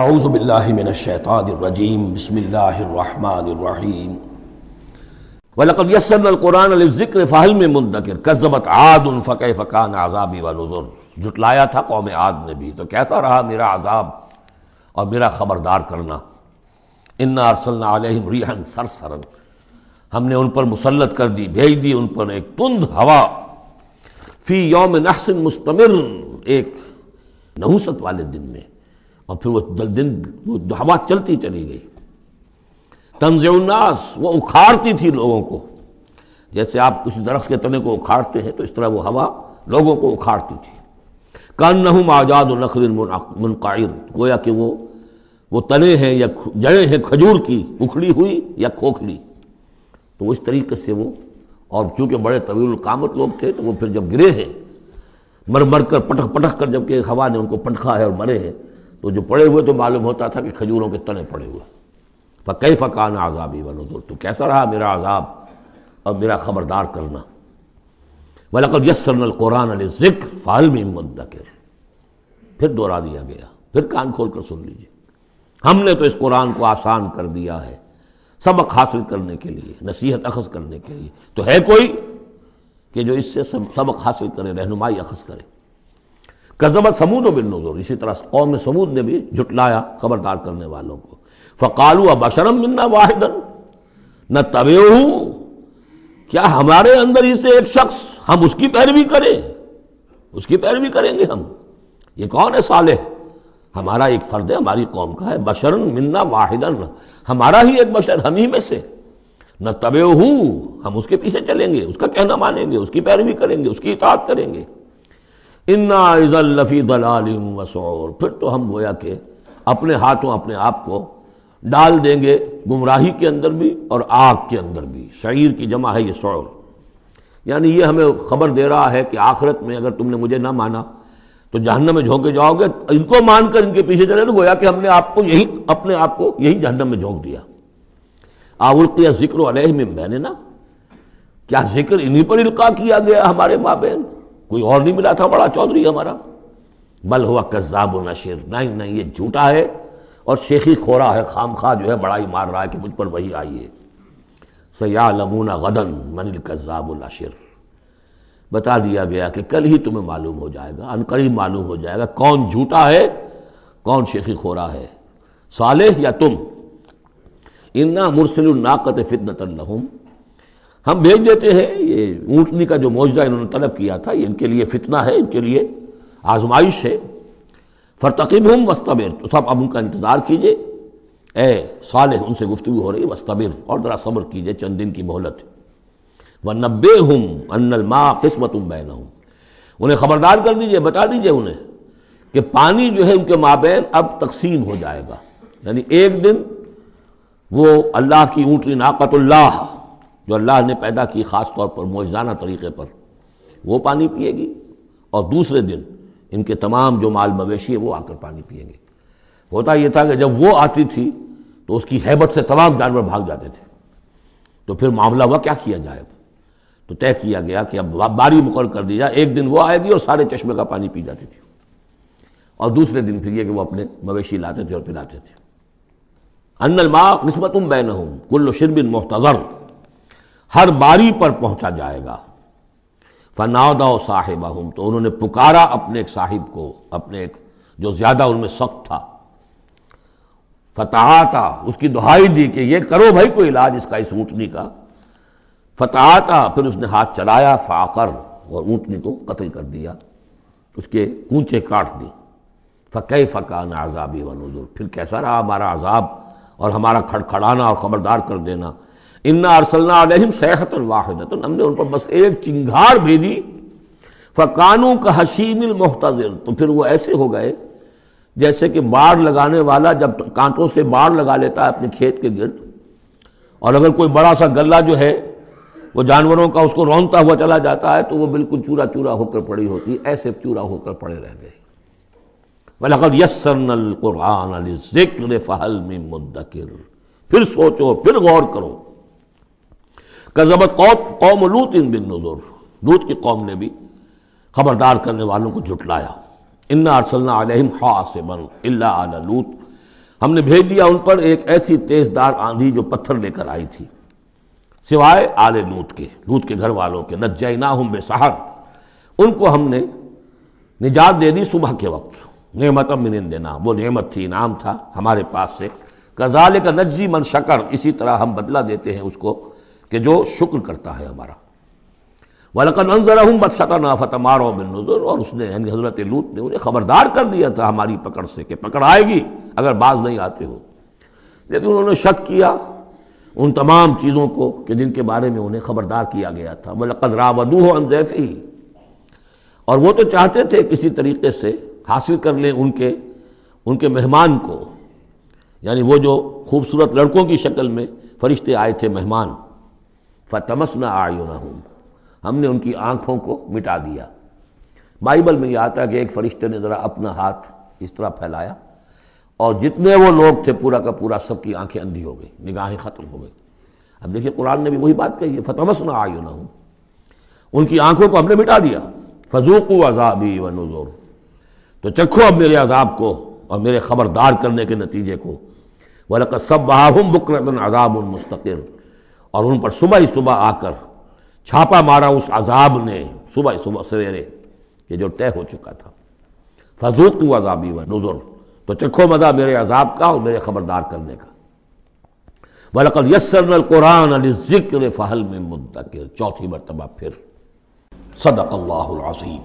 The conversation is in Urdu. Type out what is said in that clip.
اعوذ باللہ من الشیطان الرجیم بسم اللہ الرحمن الرحیم وَلَقَدْ يَسَّرْنَا الْقُرْآنَ لِلذِّكْرِ فَهَلْ مِن مُدَّكِرٍ كَذَّبَتْ عَادٌ فَكَيْفَ كَانَ عَذَابِي وَنُذُرِ۔ جھٹلایا تھا قوم عاد نے بھی، تو کیسا رہا میرا عذاب اور میرا خبردار کرنا۔ اِنَّا أَرْسَلْنَا عَلَيْهِمْ رِيحًا صَرْصَرًا، ہم نے ان پر مسلط کر دی، بھیج دی ان پر ایک تند ہوا، فی یوم نحس مستمر، ایک نحوست والے دن میں، اور پھر وہ ہوا چلتی چلی گئی۔ تنزع الناس، وہ اکھاڑتی تھی لوگوں کو، جیسے آپ کسی درخت کے تنے کو اکھاڑتے ہیں تو اس طرح وہ ہوا لوگوں کو اکھاڑتی تھی۔ کأنہم اعجاز نخل منقعر، گویا کہ وہ تنے ہیں یا جڑیں ہیں کھجور کی، اکھڑی ہوئی یا کھوکھلی، تو اس طریقے سے وہ، اور چونکہ بڑے طویل القامت لوگ تھے تو وہ پھر جب گرے ہیں مر کر پٹک کر، جب کہ ہوا نے ان کو پٹکا ہے اور مرے ہیں، تو جو پڑے ہوئے تو معلوم ہوتا تھا کہ کھجوروں کے تنے پڑے ہوئے۔ فَكَيْفَ كَانَ عَذَابِي وَنُذُرِ، تو کیسا رہا میرا عذاب اور میرا خبردار کرنا۔ وَلَقَدْ يَسَّرْنَا الْقُرْآنَ لِلذِّكْرِ فَهَلْ مِن مُدَّكِرٍ، پھر دوہرا دیا گیا، پھر کان کھول کر سن لیجیے۔ ہم نے تو اس قرآن کو آسان کر دیا ہے سبق حاصل کرنے کے لیے، نصیحت اخذ کرنے کے لیے، تو ہے کوئی کہ جو اس سے سبق حاصل کرے، رہنمائی اخذ کرے۔ کذبت ثمود بالنذر، اسی طرح قوم ثمود نے بھی جھٹلایا خبردار کرنے والوں کو۔ فقالوا ابشرا منا واحدا نتبعہ، کیا ہمارے اندر ہی سے ایک شخص، ہم اس کی پیروی کریں، اس کی پیروی کریں گے ہم؟ یہ کون ہے؟ صالح، ہمارا ایک فرد ہے، ہماری قوم کا ہے۔ بشرا منا واحدا، ہمارا ہی ایک بشر، ہم ہی میں سے۔ نتبعہ، ہم اس کے پیچھے چلیں گے، اس کا کہنا مانیں گے، اس کی پیروی کریں گے، اس کی اطاعت کریں گے۔ انا اذا لفی ضلال وسعور، پھر تو ہم گویا کہ اپنے ہاتھوں اپنے آپ کو ڈال دیں گے گمراہی کے اندر بھی اور آگ کے اندر بھی۔ شعیر کی جمع ہے یہ سعور، یعنی یہ ہمیں خبر دے رہا ہے کہ آخرت میں اگر تم نے مجھے نہ مانا تو جہنم میں جھونکے جاؤ گے، ان کو مان کر ان کے پیچھے چلے تو گویا کہ ہم نے اپنے آپ کو یہی جہنم میں جھونک دیا۔ القی الذکر علیہ من بیننا، کیا ذکر انہی پر القاء کیا گیا ہمارے مابین؟ کوئی اور نہیں ملا تھا بڑا چودھری ہمارا؟ بل ہوا کذاب نشر، نہیں یہ جھوٹا ہے اور شیخی خورا ہے، خام خواہ جو ہے بڑائی مار رہا ہے کہ مجھ پر وہی آئی ہے۔ سیعلمون غدا من الکذاب الاشر، بتا دیا گیا کہ کل ہی تمہیں معلوم ہو جائے گا، عنقریب معلوم ہو جائے گا کون جھوٹا ہے، کون شیخی خورا ہے، صالح یا تم۔ انا مرسل الناقۃ فتنۃ لہم، ہم بھیج دیتے ہیں، یہ اونٹنی کا جو معجزہ انہوں نے طلب کیا تھا یہ ان کے لیے فتنہ ہے، ان کے لیے آزمائش ہے۔ فارتقبہم واصطبر، تو سب اب ان کا انتظار کیجئے، اے صالح ان سے گفتگو ہو رہی، واصطبر، اور ذرا صبر کیجئے، چند دن کی مہلت۔ ونبئہم ان الماء قسمۃ بینہم، انہیں خبردار کر دیجئے، بتا دیجئے انہیں کہ پانی جو ہے ان کے مابین اب تقسیم ہو جائے گا، یعنی ایک دن وہ اللہ کی اونٹنی ناقۃ اللہ جو اللہ نے پیدا کی خاص طور پر معجزانہ طریقے پر، وہ پانی پیے گی، اور دوسرے دن ان کے تمام جو مال مویشی ہے وہ آ کر پانی پیئیں گے۔ ہوتا یہ تھا کہ جب وہ آتی تھی تو اس کی ہیبت سے تمام جانور بھاگ جاتے تھے، تو پھر معاملہ ہوا کیا کیا جائے، تو طے کیا گیا کہ اب باری مقرر کر دی جائے، ایک دن وہ آئے گی اور سارے چشمے کا پانی پی جاتی تھی، اور دوسرے دن پھر یہ کہ وہ اپنے مویشی لاتے تھے اور پلاتے تھے۔ ان الماء قسمۃ بینہم کل شرب محتضر، ہر باری پر پہنچا جائے گا۔ فنادوا صاحبہم، تو انہوں نے پکارا اپنے ایک صاحب کو، اپنے ایک جو زیادہ ان میں سخت تھا۔ فتعاطا، اس کی دہائی دی کہ یہ کرو بھائی کوئی علاج اس کا، اس اونٹنی کا۔ فتعاطا، پھر اس نے ہاتھ چلایا، فعقر، اور اونٹنی کو قتل کر دیا، اس کے کونچے کاٹ دی۔ فکیف کان عذابی ونذر، پھر کیسا رہا ہمارا عذاب اور ہمارا کھڑکھڑانا اور خبردار کر دینا۔ انا ارسلنا علیہم صیحۃ واحدۃ، ہم نے ان پر بس ایک چنگھاڑ بھیجی۔ فکانوا کحشیم المحتضر، تو پھر وہ ایسے ہو گئے جیسے کہ باڑ لگانے والا جب کانٹوں سے باڑ لگا لیتا ہے اپنے کھیت کے گرد، اور اگر کوئی بڑا سا غلہ جو ہے وہ جانوروں کا اس کو رونتا ہوا چلا جاتا ہے تو وہ بالکل چورا چورا ہو کر پڑی ہوتی ہے، ایسے چورا ہو کر پڑے رہ گئے۔ وَلَقَدْ يَسَّرْنَا الْقُرْآنَ لِلذِّكْرِ فَهَلْ مِن مُدَّكِرٍ، پھر سوچو، پھر غور کرو۔ کذبت قوم لوط بالنذر، لوط کی قوم نے بھی خبردار کرنے والوں کو جھٹلایا۔ انا ارسلنا علیہم حاصبا الا آل لوط، ہم نے بھیج دیا ان پر ایک ایسی تیز دار آندھی جو پتھر لے کر آئی تھی، سوائے آل لوط کے گھر والوں کے، نجیناہم بسحر، ان کو ہم نے نجات دے دی صبح کے وقت، نعمت من عندنا، وہ نعمت تھی، انعام تھا ہمارے پاس سے، کذالک نجزی من شکر، اسی طرح ہم بدلہ دیتے ہیں اس کو کہ جو شکر کرتا ہے ہمارا۔ وَلَقَدْ أَنذَرَهُمْ بَطْشَتَنَا فَتَمَارَوْا بِالنُّذُرِ، اور اس نے یعنی حضرت لوط نے انہیں خبردار کر دیا تھا ہماری پکڑ سے کہ پکڑ آئے گی اگر باز نہیں آتے ہو، لیکن انہوں نے شک کیا ان تمام چیزوں کو کہ جن کے بارے میں انہیں خبردار کیا گیا تھا۔ وَلَقَدْ رَاوَدُوهُ عَنْ ضَيْفِهِ، اور وہ تو چاہتے تھے کسی طریقے سے حاصل کر لیں ان کے مہمان کو، یعنی وہ جو خوبصورت لڑکوں کی شکل میں فرشتے آئے تھے مہمان، فَطَمَسْنَا أَعْيُنَهُمْ، ہم نے ان کی آنکھوں کو مٹا دیا۔ بائبل میں یہ آتا ہے کہ ایک فرشتے نے ذرا اپنا ہاتھ اس طرح پھیلایا اور جتنے وہ لوگ تھے پورا کا پورا سب کی آنکھیں اندھی ہو گئی، نگاہیں ختم ہو گئی۔ اب دیکھیے قرآن نے بھی وہی بات کہی ہے، فَطَمَسْنَا أَعْيُنَهُمْ، ان کی آنکھوں کو ہم نے مٹا دیا۔ فَذُوقُوا عَذَابِي وَنُذُرِ، تو چکھو اب میرے عذاب کو اور میرے خبردار کرنے کے نتیجے کو۔ وَلَقَدْ صَبَّحَهُمْ بُكْرَةً عَذَابٌ مُسْتَقِرٌ، اور ان پر صبح ہی صبح آ کر چھاپا مارا اس عذاب نے، صبح سویرے کہ جو طے ہو چکا تھا۔ فَذُوقُوا عَذَابِي وَنُذُرِ، تو چکھو مزہ میرے عذاب کا اور میرے خبردار کرنے کا۔ وَلَقَدْ يَسَّرْنَا الْقُرْآنَ لِلذِّكْرِ فَهَلْ مِن مُدَّكِرٍ، چوتھی مرتبہ پھر۔ صدق اللہ العظیم۔